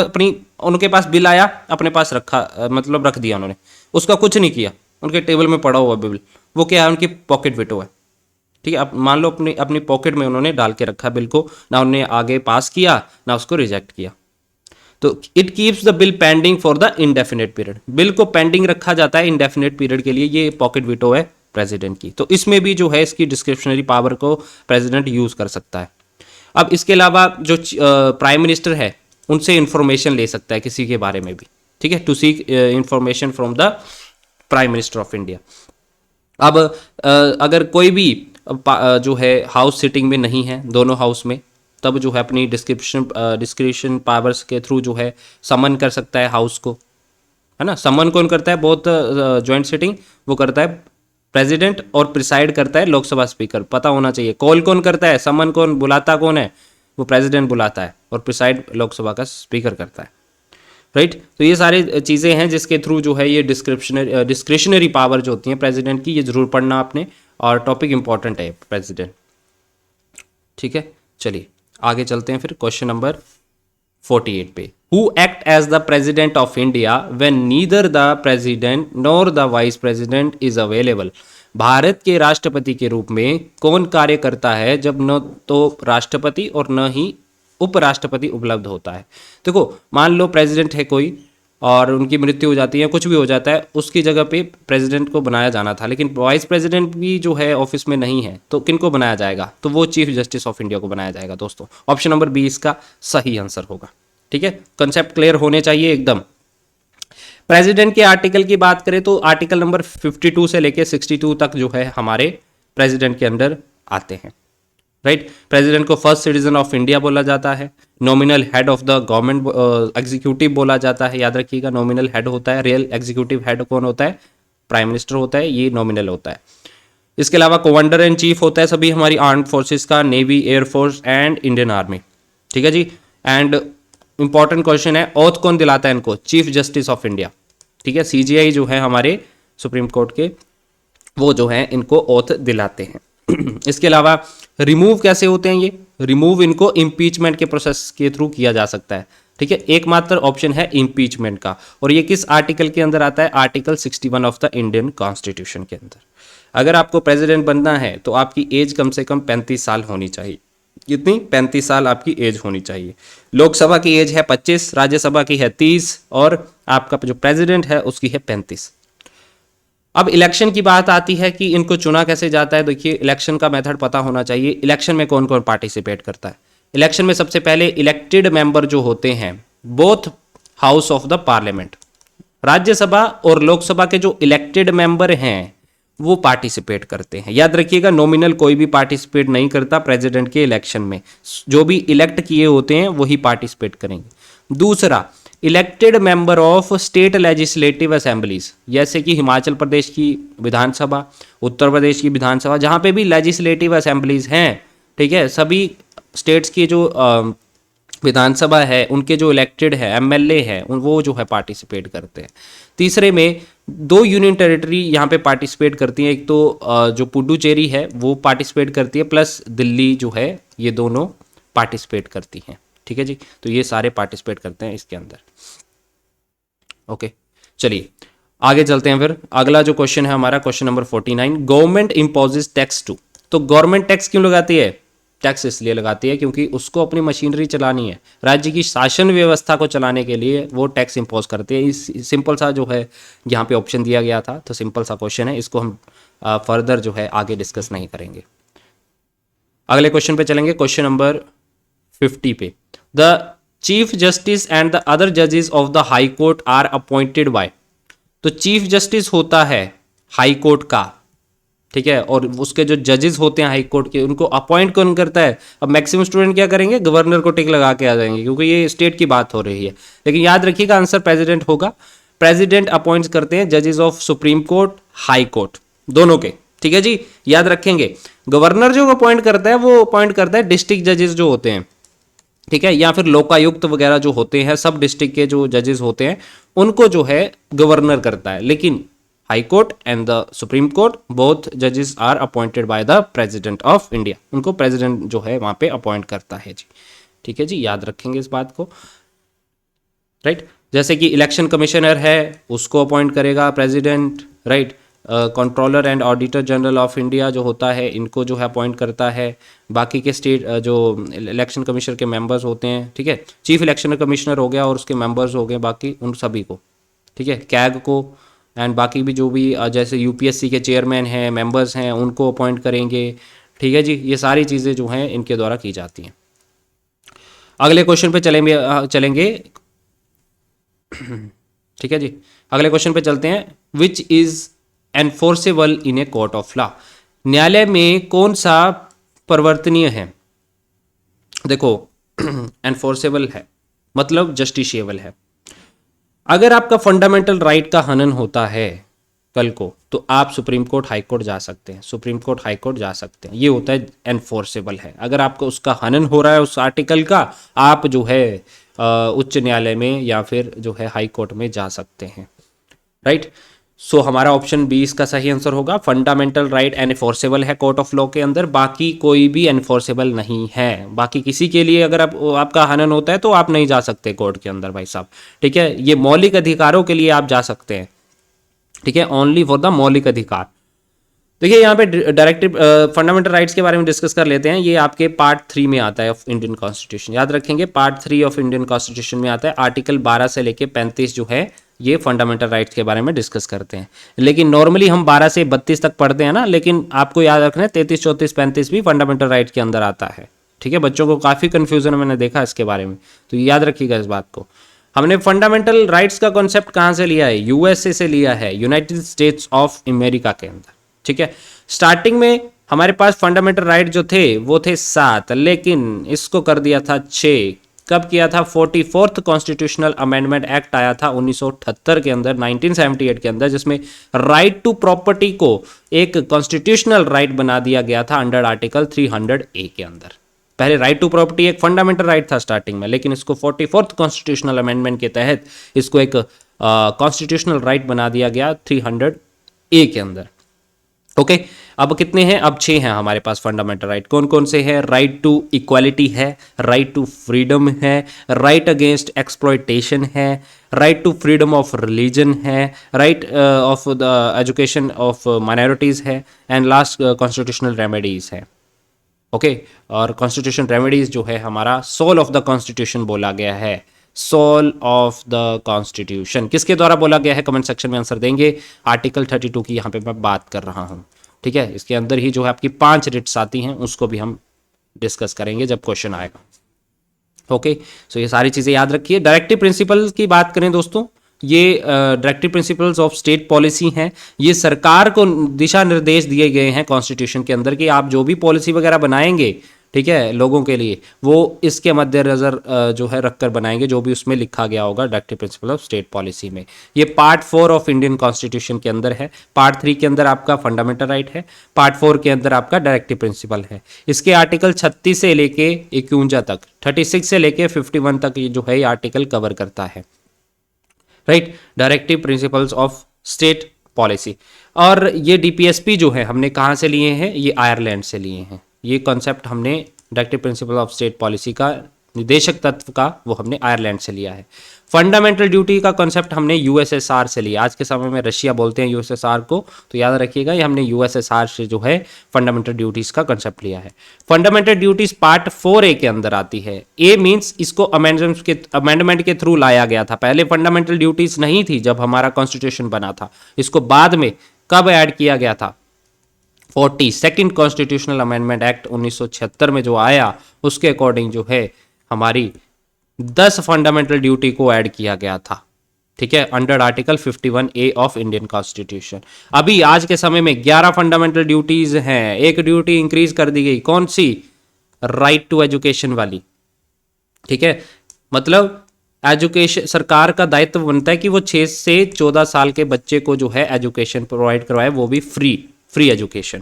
उनके पास बिल आया, अपने पास रखा, मतलब रख दिया उन्होंने, उसका कुछ नहीं किया, उनके टेबल में पड़ा हुआ बिल, वो क्या है? उनकी पॉकेट विटो है। ठीक है, अब मान लो अपनी अपनी पॉकेट में उन्होंने डाल के रखा बिल को, ना उन्होंने आगे पास किया ना उसको रिजेक्ट किया, तो it keeps the bill pending for the indefinite period. Bill को पेंडिंग रखा जाता है इनडेफिनेट पीरियड के लिए, ये पॉकेट विटो है प्रेसिडेंट की। तो इसमें भी जो है इसकी डिस्क्रिप्शनरी पावर को प्रेसिडेंट यूज कर सकता है। अब इसके अलावा जो प्राइम मिनिस्टर है उनसे इंफॉर्मेशन ले सकता है किसी के बारे में भी, ठीक है, to seek information from the prime minister of India. अब अगर कोई भी जो है हाउस सिटिंग में नहीं है दोनों हाउस में, तब जो है अपनी डिस्क्रिप्शन पावर्स के थ्रू जो है समन कर सकता है हाउस को, है ना। समन कौन करता है? बहुत जॉइंट सिटिंग वो करता है प्रेसिडेंट, और प्रिसाइड करता है लोकसभा स्पीकर। पता होना चाहिए कॉल कौन करता है, समन कौन बुलाता कौन है? वो प्रेसिडेंट बुलाता है, और प्रिसाइड लोकसभा का स्पीकर करता है। राइट, तो ये सारी चीज़ें हैं जिसके थ्रू जो है ये डिस्क्रिशनरी पावर जो होती हैं प्रेसिडेंट की, ये जरूर पढ़ना आपने, और टॉपिक इंपॉर्टेंट है प्रेसिडेंट। ठीक है, चलिए आगे चलते हैं फिर क्वेश्चन नंबर 48 पे। Who act as the president of India when neither the president nor the vice president is available. Bharat के राष्ट्रपति के रूप में कौन कार्य करता है जब न तो राष्ट्रपति और न ही उपराष्ट्रपति उपलब्ध होता है? देखो मान लो प्रेसिडेंट है कोई और उनकी मृत्यु हो जाती है, कुछ भी हो जाता है, उसकी जगह पे प्रेसिडेंट को बनाया जाना था, लेकिन वाइस प्रेसिडेंट भी जो है ऑफिस में नहीं है, तो किन को बनाया जाएगा? तो वो चीफ जस्टिस ऑफ इंडिया को बनाया जाएगा दोस्तों। ऑप्शन नंबर बी इसका सही आंसर होगा। ठीक है, कंसेप्ट क्लियर होने चाहिए एकदम। प्रेसिडेंट के आर्टिकल की बात करें तो आर्टिकल नंबर 52 से लेकर 62 तक जो है हमारे प्रेसिडेंट के अंडर आते हैं। राइट, प्रेसिडेंट को फर्स्ट सिटीजन ऑफ इंडिया बोला जाता है। Nominal head of the government executive बोला जाता है, याद रखिएगा नॉमिनल हेड होता है। रियल एग्जीक्यूटिव हेड कौन होता है? प्राइम मिनिस्टर होता है, ये नॉमिनल होता है। इसके अलावा कमांडर एंड चीफ होता है सभी हमारी आर्म्ड फोर्सेस का, navy, air force and Indian army, ठीक है जी। एंड इंपॉर्टेंट क्वेश्चन है, ओथ कौन दिलाता है इनको? चीफ जस्टिस ऑफ इंडिया, ठीक है। सीजीआई जो है हमारे सुप्रीम कोर्ट के, वो जो है इनको ओथ दिलाते हैं। इसके अलावा रिमूव कैसे होते हैं ये? रिमूव इनको इम्पीचमेंट के प्रोसेस के थ्रू किया जा सकता है, ठीक है। एकमात्र ऑप्शन है इम्पीचमेंट का, और ये किस आर्टिकल के अंदर आता है? Article 61 of the Indian constitution के अंदर। अगर आपको प्रेसिडेंट बनना है तो आपकी एज कम से कम 35 साल होनी चाहिए। कितनी? 35 साल आपकी एज होनी चाहिए। लोकसभा की एज है 25, राज्यसभा की है 30, और आपका जो प्रेसिडेंट है उसकी है 35। अब इलेक्शन की बात आती है कि इनको चुना कैसे जाता है। देखिए, इलेक्शन का मेथड पता होना चाहिए। इलेक्शन में कौन कौन पार्टिसिपेट करता है? इलेक्शन में सबसे पहले इलेक्टेड मेंबर जो होते हैं both house of the parliament, Rajya Sabha और लोकसभा के जो इलेक्टेड मेंबर हैं वो पार्टिसिपेट करते हैं। याद रखिएगा, नॉमिनल कोई भी पार्टिसिपेट नहीं करता प्रेसिडेंट के इलेक्शन में, जो भी इलेक्ट किए होते हैं वही पार्टिसिपेट करेंगे। दूसरा, elected member of state legislative assemblies, जैसे कि हिमाचल प्रदेश की विधानसभा, उत्तर प्रदेश की विधानसभा, जहाँ पे भी लेजिस्लेटिव असेंबलीज हैं, ठीक है, सभी स्टेट्स की जो विधानसभा है उनके जो इलेक्टेड है एमएलए है वो जो है पार्टिसिपेट करते हैं। तीसरे में 2 यूनियन टेरिटरी यहाँ पे पार्टिसिपेट करती हैं, एक तो जो पुडुचेरी है वो पार्टिसिपेट करती है, प्लस दिल्ली जो है, ये दोनों पार्टिसिपेट करती हैं, ठीक है जी। तो ये सारे पार्टिसिपेट करते हैं इसके अंदर। ओके, चलिए आगे चलते हैं। फिर अगला जो क्वेश्चन है हमारा, question number 49, government imposes tax to. तो गवर्नमेंट टैक्स क्यों लगाती है? टैक्स इसलिए लगाती है क्योंकि उसको अपनी मशीनरी चलानी है, राज्य की शासन व्यवस्था को चलाने के लिए वो टैक्स इंपोज करती है। इस सिंपल सा जो है यहाँ पे ऑप्शन दिया गया था, तो सिंपल सा क्वेश्चन है, इसको हम फर्दर जो है आगे डिस्कस नहीं करेंगे। अगले क्वेश्चन पे चलेंगे, क्वेश्चन नंबर 50 पे। The chief justice and the other जजेस of the high court are appointed by. तो चीफ जस्टिस होता है हाई कोर्ट का, ठीक है, और उसके जो जजेस होते हैं हाई कोर्ट के, उनको अपॉइंट कौन करता है? अब मैक्सिमम स्टूडेंट क्या करेंगे? गवर्नर को टिक लगा के आ जाएंगे, क्योंकि ये स्टेट की बात हो रही है। लेकिन याद रखिएगा आंसर प्रेसिडेंट होगा। प्रेसिडेंट अपॉइंट करते हैं जजेस of supreme court, high court, दोनों के, ठीक है जी, याद रखेंगे। गवर्नर जो अपॉइंट करता है वो अपॉइंट करता है डिस्ट्रिक्ट जजेस जो होते हैं, ठीक है, या फिर लोकायुक्त वगैरह जो होते हैं, सब डिस्ट्रिक्ट के जो जजेस होते हैं उनको जो है गवर्नर करता है। लेकिन high court and the supreme court both जजेस are appointed by the president of India, उनको प्रेसिडेंट जो है वहां पे अपॉइंट करता है जी, ठीक है जी, याद रखेंगे इस बात को, राइट। जैसे कि इलेक्शन कमिश्नर है उसको अपॉइंट करेगा president, right. Controller and auditor general of India जो होता है इनको जो है अपॉइंट करता है। बाकी के स्टेट जो इलेक्शन कमीशन के मेंबर्स होते हैं, ठीक है, चीफ इलेक्शन कमिश्नर हो गया और उसके मेंबर्स हो गए बाकी, उन सभी को, ठीक है, कैग को, एंड बाकी भी जो भी जैसे यूपीएससी के चेयरमैन हैं, मेंबर्स हैं, उनको अपॉइंट करेंगे, ठीक है जी। ये सारी चीज़ें जो हैं इनके द्वारा की जाती हैं। अगले क्वेश्चन पे चलेंगे, ठीक है जी। अगले क्वेश्चन पे चलते हैं, which is enforceable in a court of law. न्यायालय में कौन सा परिवर्तनीय है? देखो एनफोर्सेबल है मतलब जस्टिशिएबल है। अगर आपका फंडामेंटल राइट का हनन होता है कल को, तो आप सुप्रीम कोर्ट हाई कोर्ट जा सकते हैं, सुप्रीम कोर्ट हाई कोर्ट जा सकते हैं, ये होता है एनफोर्सेबल है। अगर आपको उसका हनन हो रहा है उस आर्टिकल का, आप जो है उच्च न्यायालय में या फिर जो है हाई कोर्ट में जा सकते हैं, राइट। सो हमारा ऑप्शन बी इसका सही आंसर होगा। फंडामेंटल राइट एनफोर्सेबल है कोर्ट ऑफ लॉ के अंदर, बाकी कोई भी एनफोर्सेबल नहीं है। बाकी किसी के लिए अगर आपका हनन होता है तो आप नहीं जा सकते कोर्ट के अंदर भाई साहब, ठीक है। ये मौलिक अधिकारों के लिए आप जा सकते हैं, ठीक है, ओनली फॉर द मौलिक अधिकार। देखिए यहाँ पे डायरेक्टिव फंडामेंटल राइट्स के बारे में डिस्कस कर लेते हैं। ये आपके पार्ट 3 में आता है ऑफ इंडियन कॉन्स्टिट्यूशन, याद रखेंगे पार्ट 3 ऑफ इंडियन कॉन्स्टिट्यूशन में आता है। आर्टिकल 12 से लेके 35 जो है ये फंडामेंटल राइट्स के बारे में डिस्कस करते हैं। लेकिन नॉर्मली हम 12 से 32 तक पढ़ते हैं ना, लेकिन आपको याद रखना है 33, 34, 35 भी फंडामेंटल राइट्स के अंदर आता है, ठीक है। बच्चों को काफ़ी कन्फ्यूजन मैंने देखा इसके बारे में, तो याद रखिएगा इस बात को। हमने फंडामेंटल राइट्स का कॉन्सेप्ट कहाँ से लिया है? यूएसए से लिया है, यूनाइटेड स्टेट्स ऑफ अमेरिका के अंदर, ठीक है। स्टार्टिंग में हमारे पास फंडामेंटल राइट जो थे वो थे 7, लेकिन इसको कर दिया था 6, कब किया था? 44th कॉन्स्टिट्यूशनल अमेंडमेंट एक्ट आया था 1978 के अंदर, 1978 के अंदर, जिसमें राइट टू प्रॉपर्टी को एक कॉन्स्टिट्यूशनल राइट बना दिया गया था अंडर आर्टिकल 300A के अंदर। पहले राइट टू प्रॉपर्टी एक फंडामेंटल राइट था स्टार्टिंग में, लेकिन इसको 44th कॉन्स्टिट्यूशनल अमेंडमेंट के तहत इसको एक कॉन्स्टिट्यूशनल राइट बना दिया गया 300A के अंदर। ओके, अब कितने हैं? अब 6 हैं हमारे पास फंडामेंटल राइट। कौन कौन से हैं? राइट टू इक्वालिटी है, राइट टू फ्रीडम है, राइट अगेंस्ट एक्सप्लॉयटेशन है, right to freedom of religion है, right of the education of minorities है, एंड लास्ट कॉन्स्टिट्यूशनल रेमेडीज है। ओके, और कॉन्स्टिट्यूशन रेमेडीज जो है हमारा सोल ऑफ द कॉन्स्टिट्यूशन बोला गया है। सोल ऑफ द कॉन्स्टिट्यूशन किसके द्वारा बोला गया है? कमेंट सेक्शन में आंसर देंगे। आर्टिकल 32 की यहाँ पे मैं बात कर रहा हूँ। ठीक है, इसके अंदर ही जो है आपकी 5 रिट्स आती हैं, उसको भी हम डिस्कस करेंगे जब क्वेश्चन आएगा। ओके, सो ये सारी चीज़ें याद रखिए। डायरेक्टिव प्रिंसिपल की बात करें दोस्तों, ये directive principles of state policy हैं। ये सरकार को दिशा निर्देश दिए गए हैं कॉन्स्टिट्यूशन के अंदर कि आप जो भी पॉलिसी वगैरह बनाएंगे, ठीक है, लोगों के लिए, वो इसके मद्देनजर जो है रखकर बनाएंगे, जो भी उसमें लिखा गया होगा directive principle of state policy में। ये पार्ट 4 ऑफ इंडियन कॉन्स्टिट्यूशन के अंदर है। पार्ट 3 के अंदर आपका फंडामेंटल राइट है, पार्ट 4 के अंदर आपका डायरेक्टिव प्रिंसिपल है। इसके आर्टिकल 36 से लेके 51 तक, 36 से लेके 51 तक ये जो है ये आर्टिकल कवर करता है। Right, directive principles of state policy. और ये डीपीएसपी जो है हमने कहाँ से लिए हैं? ये आयरलैंड से लिए हैं। ये कॉन्सेप्ट हमने directive principle of state policy का निदेशक तत्व का वो हमने आयरलैंड से लिया है। फंडामेंटल ड्यूटी का कॉन्सेप्ट हमने यूएसएसआर से लिया। आज के समय में रशिया बोलते हैं यूएसएसआर को, तो याद रखिएगा ये हमने यूएसएसआर से जो है फंडामेंटल ड्यूटीज का कॉन्सेप्ट लिया है। फंडामेंटल ड्यूटीज पार्ट 4A के अंदर आती है। ए मीन्स इसको अमेंडमेंट के थ्रू लाया गया था। पहले फंडामेंटल ड्यूटीज नहीं थी जब हमारा कॉन्स्टिट्यूशन बना था, इसको बाद में कब ऐड किया गया था? 42nd कॉन्स्टिट्यूशनल अमेंडमेंट एक्ट 1976 में जो आया, उसके अकॉर्डिंग जो है हमारी 10 फंडामेंटल ड्यूटी को ऐड किया गया था। ठीक है, under article 51A of Indian constitution. अभी आज के समय में 11 फंडामेंटल ड्यूटीज हैं। एक ड्यूटी इंक्रीज कर दी गई, कौन सी? राइट टू एजुकेशन वाली। ठीक है, मतलब एजुकेशन, सरकार का दायित्व बनता है कि वो 6 से 14 साल के बच्चे को जो है एजुकेशन प्रोवाइड करवाए, वो भी फ्री एजुकेशन।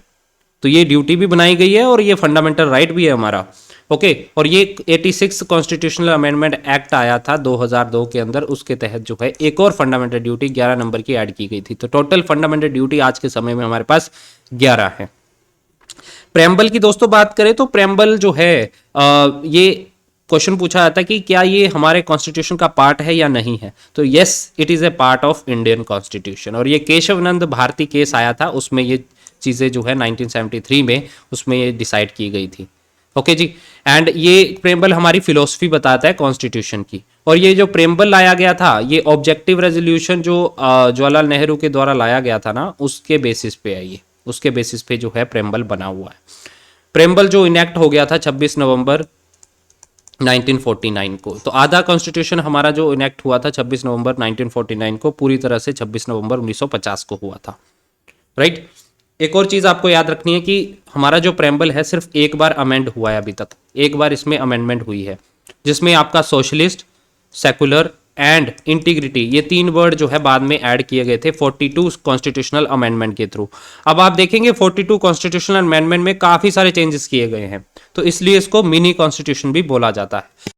तो ये ड्यूटी भी बनाई गई है और ये फंडामेंटल राइट भी है हमारा। ओके, और ये 86 कॉन्स्टिट्यूशनल अमेंडमेंट एक्ट आया था 2002 के अंदर, उसके तहत जो है एक और फंडामेंटल ड्यूटी 11 नंबर की ऐड की गई थी। तो टोटल फंडामेंटल ड्यूटी आज के समय में हमारे पास 11 है। प्रेम्बल की दोस्तों बात करें तो प्रेम्बल जो है ये क्वेश्चन पूछा जाता है कि क्या ये हमारे कॉन्स्टिट्यूशन का पार्ट है या नहीं है? तो yes, it is a part of Indian constitution. और ये केशवनंद भारती केस आया था, उसमें ये चीजें जो है 1973 में उसमें ये डिसाइड की गई थी। ओके जी, एंड ये प्रेम्बल हमारी फिलोसफी बताता है कॉन्स्टिट्यूशन की। और ये जो प्रेम्बल लाया गया था, ये ऑब्जेक्टिव रेजोल्यूशन जो जवाहरलाल नेहरू के द्वारा लाया गया था ना, उसके बेसिस पे है ये, उसके बेसिस पे जो है प्रेम्बल बना हुआ है। प्रेम्बल जो इनेक्ट हो गया था 26 नवंबर 1949 को। तो आधा कॉन्स्टिट्यूशन हमारा जो इनेक्ट हुआ था 26 नवंबर 1949 को, पूरी तरह से 26 नवंबर 1950 को हुआ था। राइट, एक और चीज आपको याद रखनी है कि हमारा जो प्रेम्बल है सिर्फ एक बार अमेंड हुआ है, अभी तक एक बार इसमें अमेंडमेंट हुई है, जिसमें आपका सोशलिस्ट, सेकुलर एंड इंटीग्रिटी, ये 3 वर्ड जो है बाद में ऐड किए गए थे 42 कॉन्स्टिट्यूशनल अमेंडमेंट के थ्रू। अब आप देखेंगे 42 कॉन्स्टिट्यूशनल अमेंडमेंट में काफी सारे चेंजेस किए गए हैं, तो इसलिए इसको मिनी कॉन्स्टिट्यूशन भी बोला जाता है।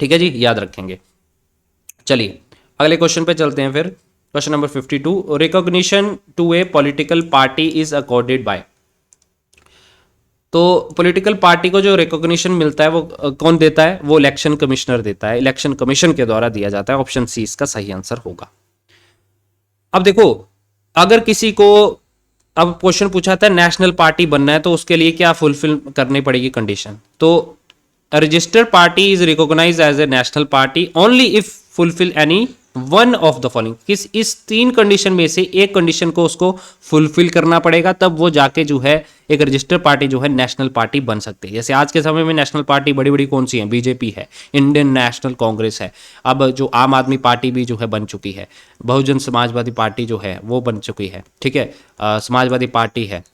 ठीक है जी, याद रखेंगे। चलिए अगले क्वेश्चन पे चलते हैं फिर। Question number 52, recognition to a political party is accorded by. तो पॉलिटिकल पार्टी को जो रिकॉग्निशन मिलता है वो कौन देता है? वो इलेक्शन कमिश्नर देता है, इलेक्शन कमीशन के द्वारा दिया जाता है। ऑप्शन सी इसका सही आंसर होगा। अब देखो, अगर किसी को, अब क्वेश्चन पूछा था नेशनल पार्टी बनना है तो उसके लिए क्या फुलफिल करनी पड़ेगी कंडीशन? तो registered party is recognised as a national party only if fulfil any one of the following. किस इस 3 कंडीशन में से एक कंडीशन को उसको फुलफिल करना पड़ेगा, तब वो जाके जो है एक रजिस्टर्ड पार्टी जो है नेशनल पार्टी बन सकती है। जैसे आज के समय में नेशनल पार्टी बड़ी बड़ी कौन सी है? बीजेपी है, इंडियन नेशनल कांग्रेस है, अब जो आम आदमी पार्टी भी जो है बन चुकी है, बहुजन समाजवादी पार्टी जो है वो बन चुकी है। ठीक है, समाजवादी पार्टी है।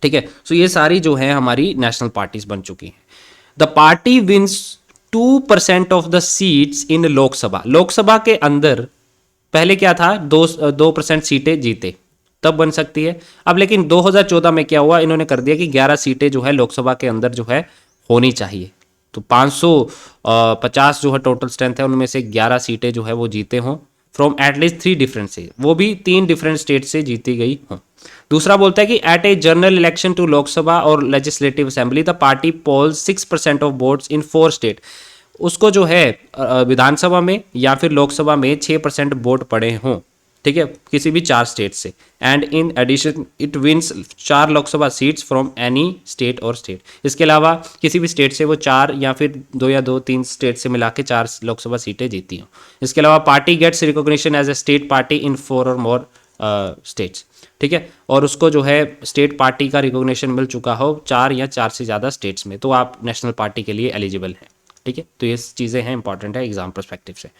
ठीक है, सो ये सारी जो है हमारी नेशनल पार्टीज बन चुकी हैं। The party wins 2% of the seats in Lok Sabha. Lok Sabha के अंदर पहले क्या था, 2% सीटें जीते तब बन सकती है। अब लेकिन 2014 में क्या हुआ, इन्होंने कर दिया कि 11 सीटें जो है लोकसभा के अंदर जो है होनी चाहिए। तो 550 जो है टोटल स्ट्रेंथ है, उनमें से 11 सीटें जो है वो जीते हों फ्रॉम एटलीस्ट 3 डिफरेंट से, वो भी 3 डिफरेंट स्टेट से जीती गई हों। दूसरा बोलता है कि at a general election to Lok Sabha और legislative assembly the party polls 6% of votes in 4 state. उसको जो है विधानसभा में या फिर लोकसभा में 6% वोट पड़े हों, ठीक है, किसी भी 4 स्टेट से। And in addition it wins 4 Lok Sabha seats from any state और स्टेट। इसके अलावा किसी भी स्टेट से वो 4 या फिर 2 या 3 स्टेट से मिला के 4 लोकसभा सीटें जीती हों। इसके अलावा party gets recognition as a state party in 4 or more states, ठीक है, और उसको जो है स्टेट पार्टी का रिकॉग्निशन मिल चुका हो 4 या 4 से ज़्यादा स्टेट्स में, तो आप नेशनल पार्टी के लिए एलिजिबल हैं, ठीक है। तो ये चीज़ें हैं, इंपॉर्टेंट है एग्जाम पर्सपेक्टिव से।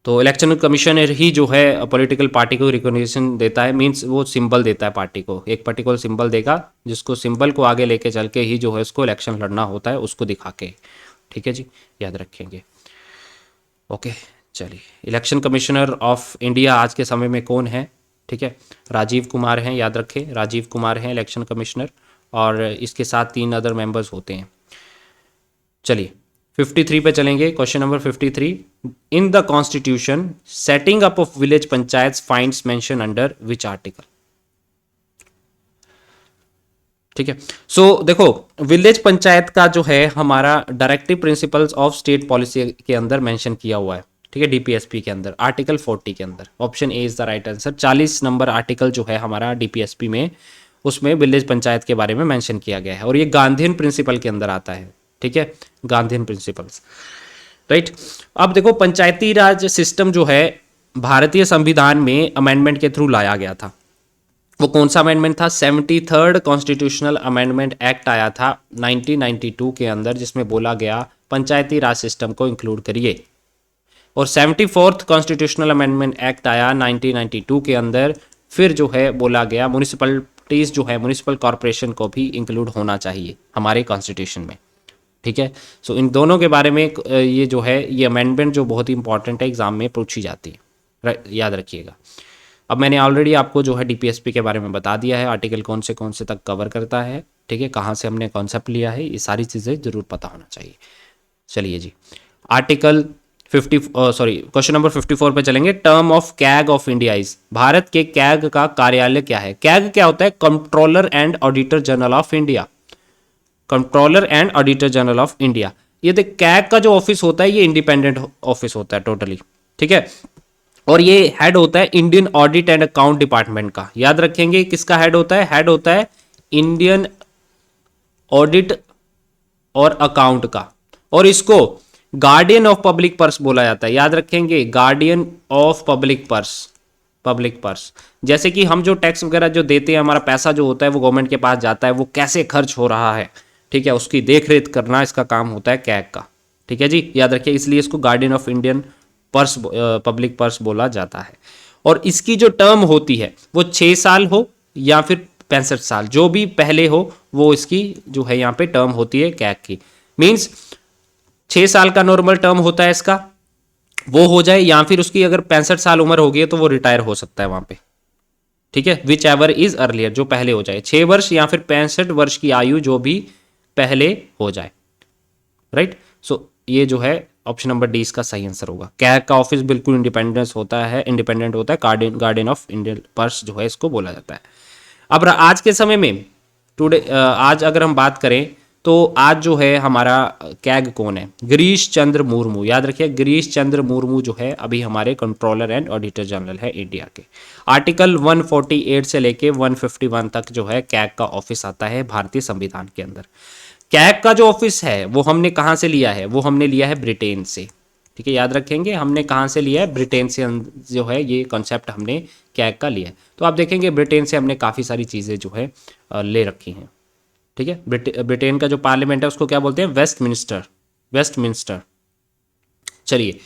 तो इलेक्शन कमीशनर ही जो है पॉलिटिकल पार्टी को रिकॉग्निशन देता है, मींस वो सिंबल देता है पार्टी को, एक पर्टिकुलर सिंबल देगा, जिसको सिंबल को आगे लेके चल के ही जो है उसको इलेक्शन लड़ना होता है, उसको दिखा के, ठीक है जी, याद रखेंगे। ओके, चलिए, इलेक्शन कमिश्नर ऑफ इंडिया आज के समय में कौन है, ठीक है, राजीव कुमार हैं, याद रखें, राजीव कुमार हैं इलेक्शन कमिश्नर, और इसके साथ 3 अदर मेंबर्स होते हैं। चलिए 53 पे चलेंगे, question number 53। In the constitution setting up of village panchayat finds mention under which article, ठीक है। सो देखो, विलेज पंचायत का जो है हमारा directive principles of state policy के अंदर मेंशन किया हुआ है, ठीक है, डीपीएसपी के अंदर आर्टिकल 40 के अंदर। Option A is the right answer. 40 number article जो है हमारा डीपीएसपी में, उसमें विलेज पंचायत के बारे में मेंशन किया गया है, और ये गांधीयन प्रिंसिपल के अंदर आता है, ठीक है, गांधीयन प्रिंसिपल्स, राइट। अब देखो, पंचायती राज सिस्टम जो है भारतीय संविधान में अमेंडमेंट के थ्रू लाया गया था। वो कौन सा अमेंडमेंट था? 73rd कॉन्स्टिट्यूशनल अमेंडमेंट एक्ट आया था 1992 के अंदर, जिसमें बोला गया पंचायती राज सिस्टम को इंक्लूड करिए। और 74th कॉन्स्टिट्यूशनल अमेंडमेंट एक्ट आया 1992 के अंदर, फिर जो है बोला गया म्यूनिसिपलिटीज जो है, म्यूनिसिपल कॉरपोरेशन को भी इंक्लूड होना चाहिए हमारे कॉन्स्टिट्यूशन में, ठीक है। सो इन दोनों के बारे में ये जो है, ये अमेंडमेंट जो बहुत ही इंपॉर्टेंट है, एग्जाम में पूछी जाती है, याद रखिएगा। अब मैंने ऑलरेडी आपको जो है डीपीएसपी के बारे में बता दिया है, आर्टिकल कौन से तक कवर करता है, ठीक है, कहाँ से हमने कॉन्सेप्ट लिया है, ये सारी चीज़ें जरूर पता होना चाहिए। चलिए जी, आर्टिकल 50 क्वेश्चन नंबर 54 पे चलेंगे। Term of CAG of India is, Bharat के कैग का कार्यालय क्या है? कैग क्या होता है? Controller and auditor general of India, controller and auditor general of India. ये देख, कैग का जो ऑफिस होता है ये इंडिपेंडेंट ऑफिस होता है टोटली, ठीक है, और ये हेड होता है Indian audit and account department का। याद रखेंगे किसका हेड होता है? हेड होता है इंडियन ऑडिट और अकाउंट का, और इसको गार्डियन ऑफ पब्लिक पर्स बोला जाता है। याद रखेंगे, guardian of public purse, public purse. जैसे कि हम जो टैक्स वगैरह जो देते हैं, हमारा पैसा जो होता है वो गवर्नमेंट के पास जाता है, वो कैसे खर्च हो रहा है, ठीक है, उसकी देख रेख करना इसका काम होता है कैग का, ठीक है जी, याद रखिए, इसलिए इसको guardian of Indian purse, public purse बोला जाता है। और इसकी जो टर्म होती है वो 6 साल हो या फिर 65 साल, जो भी पहले हो वो इसकी जो है यहाँ पे टर्म होती है कैग की। मीन्स 6 साल का नॉर्मल टर्म होता है इसका, वो हो जाए, या फिर उसकी अगर 65 साल उम्र हो गई है तो वो रिटायर हो सकता है वहां पे, ठीक है, विच एवर इज अर्लियर, जो पहले हो जाए, 6 वर्ष या फिर 65 वर्ष की आयु जो भी पहले हो जाए, राइट। सो ये जो है ऑप्शन नंबर डी इसका सही आंसर होगा। कैग का ऑफिस बिल्कुल इंडिपेंडेंट होता है, गार्डियन ऑफ इंडियन पर्स जो है इसको बोला जाता है। अब आज के समय में टुडे, आज अगर हम बात करें तो आज जो है हमारा कैग कौन है? गिरीश चंद्र मुर्मू। याद रखिए, गिरीश चंद्र मुर्मू जो है अभी हमारे कंट्रोलर एंड ऑडिटर जनरल है इंडिया के। आर्टिकल 148 से लेके 151 तक जो है कैग का ऑफिस आता है भारतीय संविधान के अंदर। कैग का जो ऑफिस है वो हमने कहाँ से लिया है? वो हमने लिया है ब्रिटेन से, ठीक है, याद रखेंगे, हमने कहाँ से लिया है? ब्रिटेन से जो है ये कॉन्सेप्ट हमने कैग का लिया है। तो आप देखेंगे ब्रिटेन से हमने काफ़ी सारी चीज़ें जो है ले रखी हैं, ठीक है। ब्रिटेन का जो पार्लियामेंट है उसको क्या बोलते हैं? वेस्टमिंस्टर। चलिए,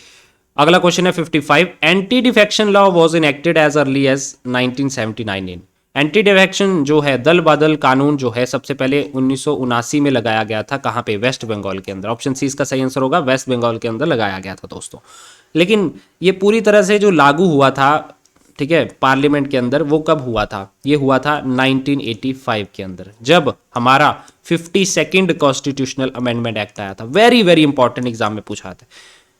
अगला क्वेश्चन है 55। Anti defection law was enacted as early as 1979 in, anti defection जो है दल बदल कानून जो है सबसे पहले 1979 में लगाया गया था। कहाँ पे? वेस्ट बंगाल के अंदर। ऑप्शन सी इसका सही आंसर होगा, वेस्ट बंगाल के अंदर लगाया गया था दोस्तों। लेकिन ये पूरी तरह से जो लागू हुआ था, ठीक है, पार्लियामेंट के अंदर, वो कब हुआ था? ये हुआ था 1985 के अंदर, जब हमारा 52nd कॉन्स्टिट्यूशनल अमेंडमेंट एक्ट आया था। वेरी वेरी इंपॉर्टेंट, एग्जाम में पूछा था,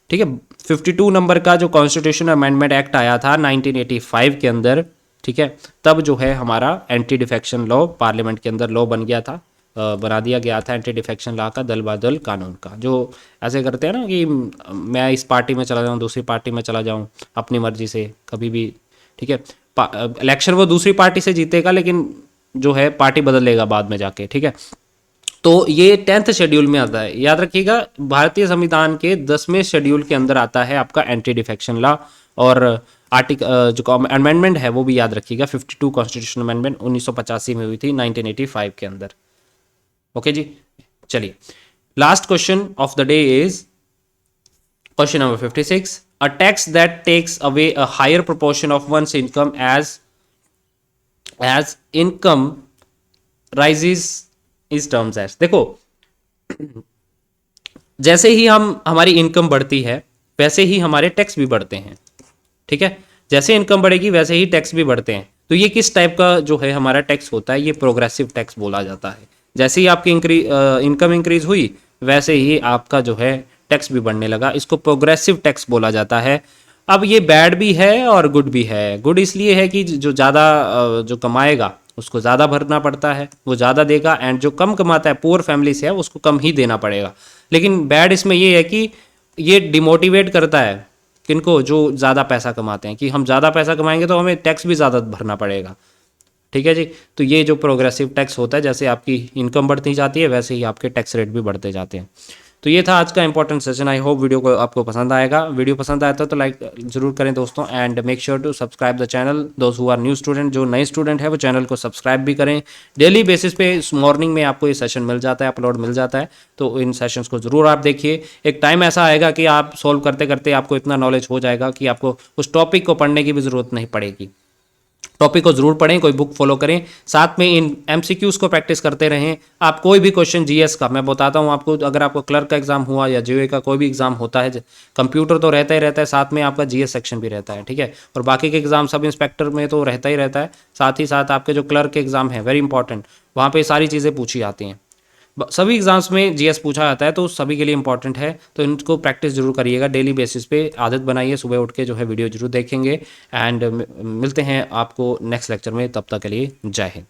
ठीक है। 52 नंबर का जो कॉन्स्टिट्यूशनल अमेंडमेंट एक्ट आया था 1985 के अंदर, ठीक है, तब जो है हमारा एंटी डिफेक्शन लॉ पार्लियामेंट के अंदर लॉ बन गया था, बना दिया गया था एंटी डिफेक्शन लॉ का, दल बदल कानून का। जो ऐसे करते हैं ना कि मैं इस पार्टी में चला जाऊं, दूसरी पार्टी में चला जाऊं अपनी मर्जी से कभी भी, ठीक है। इलेक्शन वो दूसरी पार्टी से जीतेगा, लेकिन जो है पार्टी बदल लेगा बाद में जाके, ठीक है। तो ये 10th शेड्यूल में आता है, याद रखिएगा। भारतीय संविधान के 10वें शेड्यूल के अंदर आता है आपका एंटी डिफेक्शन लॉ। और आर्टिकल जो अमेंडमेंट है वो भी याद रखिएगा, 52 कॉन्स्टिट्यूशन अमेंडमेंट 1985 में हुई थी, 1985 के अंदर। ओके जी, चलिए last question of the day is question number 56। A tax that takes away a higher proportion of one's income as income rises is terms as. देखो, जैसे ही हमारी इनकम बढ़ती है वैसे ही हमारे टैक्स भी बढ़ते हैं, ठीक है। जैसे इनकम बढ़ेगी वैसे ही टैक्स भी बढ़ते हैं। तो ये किस टाइप का जो है हमारा टैक्स होता है? ये प्रोग्रेसिव टैक्स बोला जाता है। जैसे ही आपकी इनकम इंक्रीज हुई वैसे ही आपका जो है टैक्स भी बढ़ने लगा, इसको प्रोग्रेसिव टैक्स बोला जाता है। अब ये बैड भी है और गुड भी है। गुड इसलिए है कि जो ज़्यादा जो कमाएगा उसको ज़्यादा भरना पड़ता है, वो ज़्यादा देगा, एंड जो कम कमाता है पुअर फैमिली से है उसको कम ही देना पड़ेगा। लेकिन बैड इसमें ये है कि ये डिमोटिवेट करता है किनको? जो ज़्यादा पैसा कमाते हैं, कि हम ज़्यादा पैसा कमाएंगे तो हमें टैक्स भी ज़्यादा भरना पड़ेगा, ठीक है जी। तो ये जो प्रोग्रेसिव टैक्स होता है, जैसे आपकी इनकम बढ़ती जाती है वैसे ही आपके टैक्स रेट भी बढ़ते जाते हैं। तो ये था आज का important session. I hope video को आपको पसंद आएगा। वीडियो पसंद आया तो लाइक जरूर करें दोस्तों, and make sure to subscribe the channel. Those who are new student, जो नए स्टूडेंट है वो चैनल को सब्सक्राइब भी करें। डेली बेसिस पे मॉर्निंग में आपको ये सेशन मिल जाता है, अपलोड मिल जाता है, तो इन सेशंस को जरूर आप देखिए। एक टाइम ऐसा आएगा कि आप सॉल्व करते करते आपको इतना नॉलेज हो जाएगा कि आपको उस टॉपिक को पढ़ने की भी जरूरत नहीं पड़ेगी। टॉपिक को जरूर पढ़ें, कोई बुक फॉलो करें, साथ में इन एमसीक्यूज को प्रैक्टिस करते रहें। आप कोई भी क्वेश्चन जीएस का, मैं बताता हूं आपको, अगर आपको क्लर्क का एग्जाम हुआ या जीओए का कोई भी एग्जाम होता है, कंप्यूटर तो रहता ही रहता है, साथ में आपका जीएस सेक्शन भी रहता है, ठीक है। और बाकी के एग्जाम सब इंस्पेक्टर में तो रहता ही रहता है, साथ ही साथ आपके जो क्लर्क के एग्जाम है वेरी इंपॉर्टेंट, वहाँ पर सारी चीज़ें पूछी जाती हैं। सभी एग्जाम्स में जीएस पूछा जाता है, तो सभी के लिए इंपॉर्टेंट है। तो इनको प्रैक्टिस जरूर करिएगा, डेली बेसिस पे आदत बनाइए, सुबह उठ के जो है वीडियो जरूर देखेंगे। एंड मिलते हैं आपको नेक्स्ट लेक्चर में, तब तक के लिए जय हिंद।